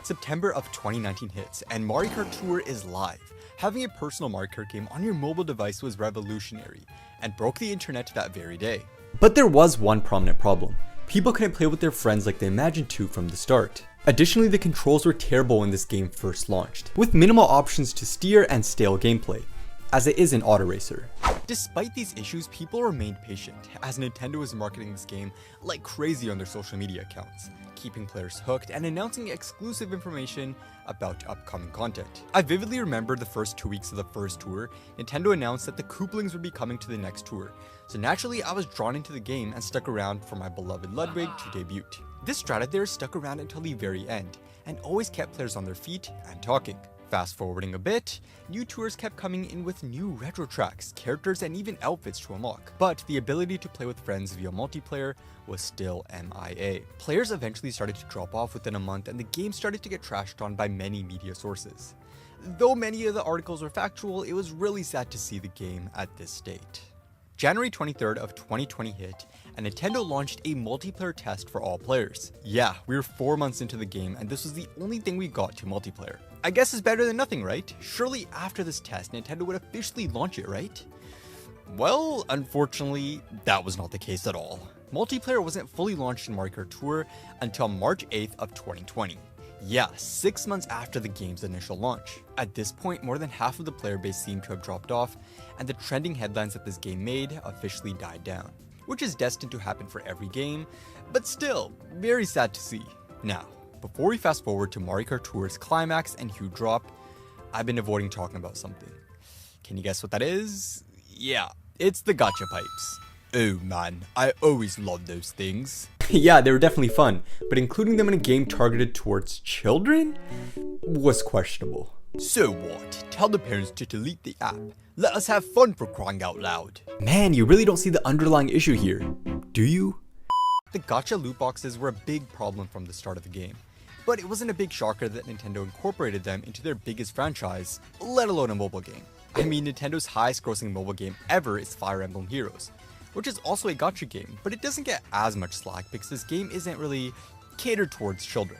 September of 2019 hits, and Mario Kart Tour is live. Having a personal Mario Kart game on your mobile device was revolutionary, and broke the internet that very day. But there was one prominent problem. People couldn't play with their friends like they imagined to from the start. Additionally, the controls were terrible when this game first launched, with minimal options to steer and stale gameplay, as it is an auto racer. Despite these issues, people remained patient, as Nintendo was marketing this game like crazy on their social media accounts, keeping players hooked and announcing exclusive information about upcoming content. I vividly remember the first 2 weeks of the first tour, Nintendo announced that the Kooplings would be coming to the next tour, so naturally I was drawn into the game and stuck around for my beloved Ludwig to debut. This strata there stuck around until the very end, and always kept players on their feet and talking. Fast forwarding a bit, new tours kept coming in with new retro tracks, characters, and even outfits to unlock. But the ability to play with friends via multiplayer was still MIA. Players eventually started to drop off within a month, and the game started to get trashed on by many media sources. Though many of the articles were factual, it was really sad to see the game at this state. January 23rd of 2020 hit, and Nintendo launched a multiplayer test for all players. Yeah, we were 4 months into the game, and this was the only thing we got to multiplayer. I guess it's better than nothing, right? Surely after this test, Nintendo would officially launch it, right? Well, unfortunately, that was not the case at all. Multiplayer wasn't fully launched in Mario Kart Tour until March 8th of 2020. Yeah, 6 months after the game's initial launch. At this point, more than half of the player base seemed to have dropped off, and the trending headlines that this game made officially died down, which is destined to happen for every game, but still, very sad to see. Now, before we fast forward to Mario Kart Tour's climax and huge drop, I've been avoiding talking about something. Can you guess what that is? Yeah, it's the gacha pipes. Oh man, I always love those things. Yeah, they were definitely fun, but including them in a game targeted towards children was questionable. So what? Tell the parents to delete the app. Let us have fun, for crying out loud. Man, you really don't see the underlying issue here, do you? The gacha loot boxes were a big problem from the start of the game, but it wasn't a big shocker that Nintendo incorporated them into their biggest franchise, let alone a mobile game. I mean, Nintendo's highest grossing mobile game ever is Fire Emblem Heroes, which is also a gacha game, but it doesn't get as much slack because this game isn't really catered towards children.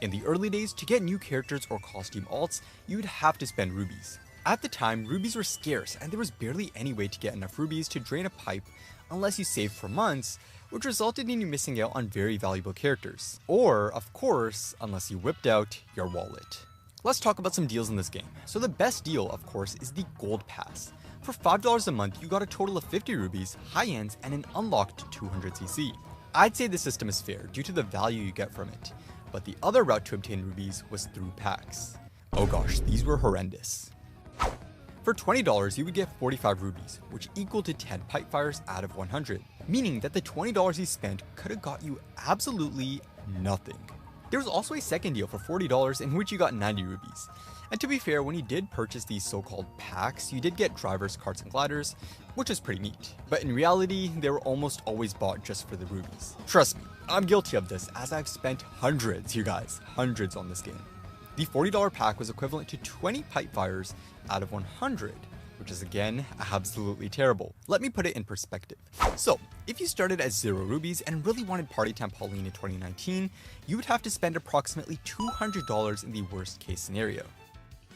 In the early days, to get new characters or costume alts, you'd have to spend rubies. At the time, rubies were scarce, and there was barely any way to get enough rubies to drain a pipe unless you saved for months, which resulted in you missing out on very valuable characters. Or, of course, unless you whipped out your wallet. Let's talk about some deals in this game. So the best deal, of course, is the Gold Pass. For $5 a month, you got a total of 50 rubies, high ends, and an unlocked 200cc. I'd say the system is fair due to the value you get from it, but the other route to obtain rubies was through packs. Oh gosh, these were horrendous. For $20, you would get 45 rubies, which equal to 10 pipe fires out of 100, meaning that the $20 you spent could have got you absolutely nothing. There was also a second deal for $40 in which you got 90 rubies. And to be fair, when you did purchase these so-called packs, you did get drivers, carts, and gliders, which is pretty neat. But in reality, they were almost always bought just for the rubies. Trust me, I'm guilty of this, as I've spent hundreds, you guys, hundreds on this game. The $40 pack was equivalent to 20 pipe fires out of 100, which is again, absolutely terrible. Let me put it in perspective. So, if you started at 0 rubies and really wanted Party Time Pauline in 2019, you would have to spend approximately $200 in the worst case scenario.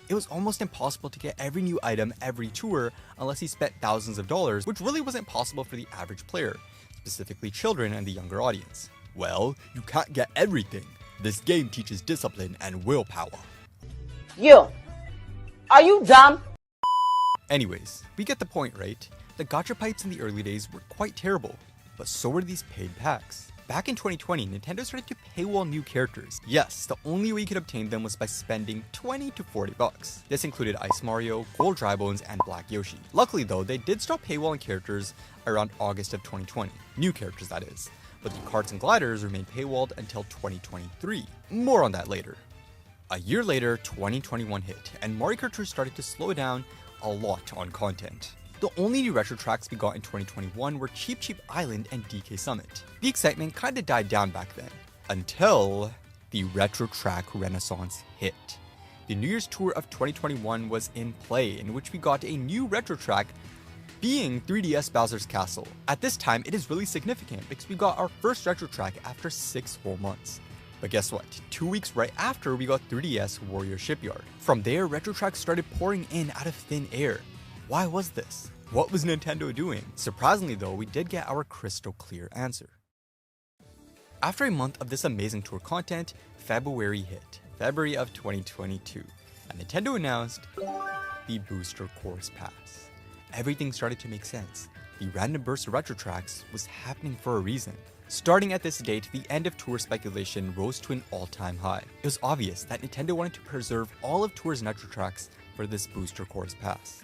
It was almost impossible to get every new item every tour unless you spent thousands of dollars, which really wasn't possible for the average player, specifically children and the younger audience. Well, you can't get everything. This game teaches discipline and willpower. You, are you dumb? Anyways, we get the point, right? The gacha pipes in the early days were quite terrible, but so were these paid packs. Back in 2020, Nintendo started to paywall new characters. Yes, the only way you could obtain them was by spending 20 to 40 bucks. This included Ice Mario, Gold Drybones, and Black Yoshi. Luckily though, they did stop paywalling characters around August of 2020. New characters, that is. But the carts and gliders remained paywalled until 2023. More on that later. A year later, 2021 hit, and Mario Kart Tour started to slow down a lot on content. The only new retro tracks we got in 2021 were Cheap Cheap Island and DK Summit. The excitement kinda died down back then, until the retro track renaissance hit. The New Year's Tour of 2021 was in play, in which we got a new retro track being 3DS Bowser's Castle. At this time, it is really significant because we got our first retro track after 6 whole months. But guess what? 2 weeks right after, we got 3DS Warrior Shipyard. From there, retro tracks started pouring in out of thin air. Why was this? What was Nintendo doing? Surprisingly though, we did get our crystal clear answer. After a month of this amazing tour content, February hit. February of 2022. And Nintendo announced the Booster Course Pass. Everything started to make sense. The random burst of retro tracks was happening for a reason. Starting at this date, the end of Tour speculation rose to an all-time high. It was obvious that Nintendo wanted to preserve all of Tour's retro tracks for this Booster Course Pass.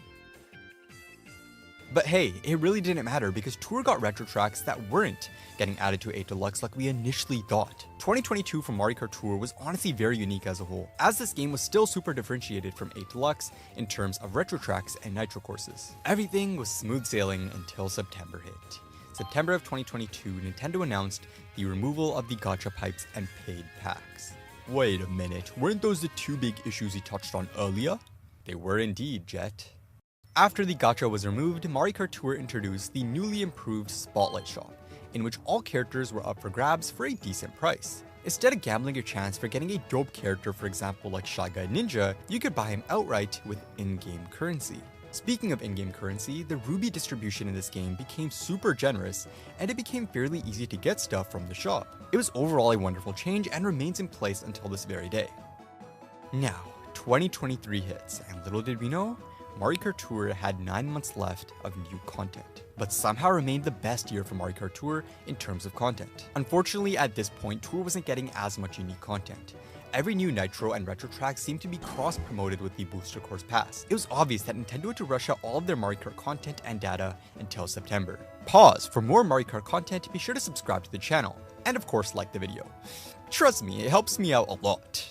But hey, it really didn't matter because Tour got retro tracks that weren't getting added to 8 Deluxe like we initially thought. 2022 from Mario Kart Tour was honestly very unique as a whole, as this game was still super differentiated from 8 Deluxe in terms of retro tracks and nitro courses. Everything was smooth sailing until September hit. September of 2022, Nintendo announced the removal of the gacha pipes and paid packs. Wait a minute, weren't those the two big issues he touched on earlier? They were indeed, Jet. After the gacha was removed, Mario Kart Tour introduced the newly improved Spotlight Shop, in which all characters were up for grabs for a decent price. Instead of gambling your chance for getting a dope character, for example like Shy Guy Ninja, you could buy him outright with in-game currency. Speaking of in-game currency, the Ruby distribution in this game became super generous, and it became fairly easy to get stuff from the shop. It was overall a wonderful change and remains in place until this very day. Now, 2023 hits, and little did we know, Mario Kart Tour had 9 months left of new content, but somehow remained the best year for Mario Kart Tour in terms of content. Unfortunately, at this point, Tour wasn't getting as much unique content. Every new Nitro and Retro track seemed to be cross-promoted with the Booster Course Pass. It was obvious that Nintendo had to rush out all of their Mario Kart content and data until September. Pause. For more Mario Kart content, be sure to subscribe to the channel, and of course like the video. Trust me, it helps me out a lot.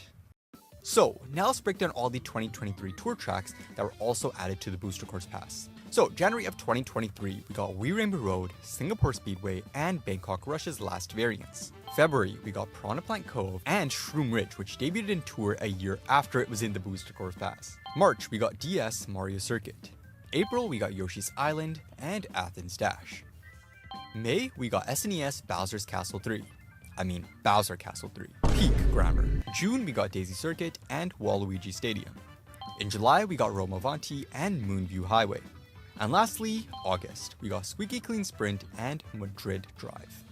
So, now let's break down all the 2023 tour tracks that were also added to the Booster Course Pass. So, January of 2023, we got Wii Rainbow Road, Singapore Speedway, and Bangkok Rush's last variants. February, we got Piranha Plant Cove and Shroom Ridge, which debuted in Tour a year after it was in the Booster Course Pass. March, we got DS Mario Circuit. April, we got Yoshi's Island and Athens Dash. May, we got SNES Bowser's Castle 3. Bowser Castle 3. Peak grammar. June, we got Daisy Circuit and Waluigi Stadium. In July, we got Roma Avanti and Moonview Highway. And lastly, August, we got Squeaky Clean Sprint and Madrid Drive.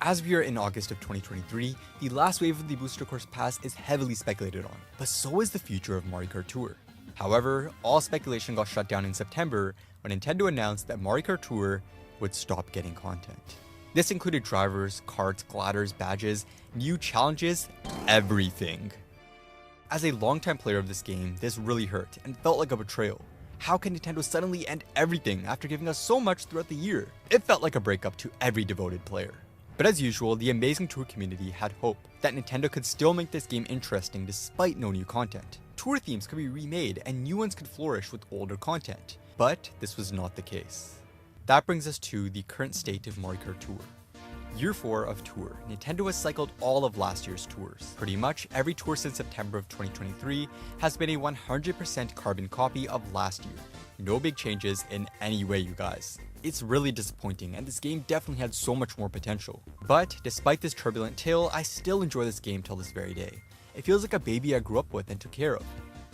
As we are in August of 2023, the last wave of the Booster Course Pass is heavily speculated on, but so is the future of Mario Kart Tour. However, all speculation got shut down in September when Nintendo announced that Mario Kart Tour would stop getting content. This included drivers, carts, gliders, badges, new challenges, everything. As a longtime player of this game, this really hurt and felt like a betrayal. How can Nintendo suddenly end everything after giving us so much throughout the year? It felt like a breakup to every devoted player. But as usual, the amazing Tour community had hope that Nintendo could still make this game interesting despite no new content. Tour themes could be remade and new ones could flourish with older content. But this was not the case. That brings us to the current state of Mario Kart Tour. Year 4 of Tour, Nintendo has cycled all of last year's tours. Pretty much every tour since September of 2023 has been a 100% carbon copy of last year. No big changes in any way, you guys. It's really disappointing, and this game definitely had so much more potential. But despite this turbulent tale, I still enjoy this game till this very day. It feels like a baby I grew up with and took care of.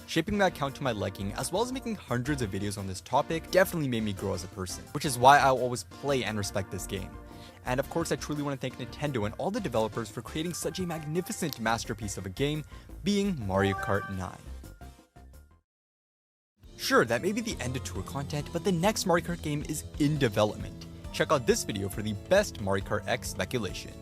Shaping my account to my liking, as well as making hundreds of videos on this topic, definitely made me grow as a person, which is why I'll always play and respect this game. And of course, I truly want to thank Nintendo and all the developers for creating such a magnificent masterpiece of a game, being Mario Kart 9. Sure, that may be the end of Tour content, but the next Mario Kart game is in development. Check out this video for the best Mario Kart X speculation.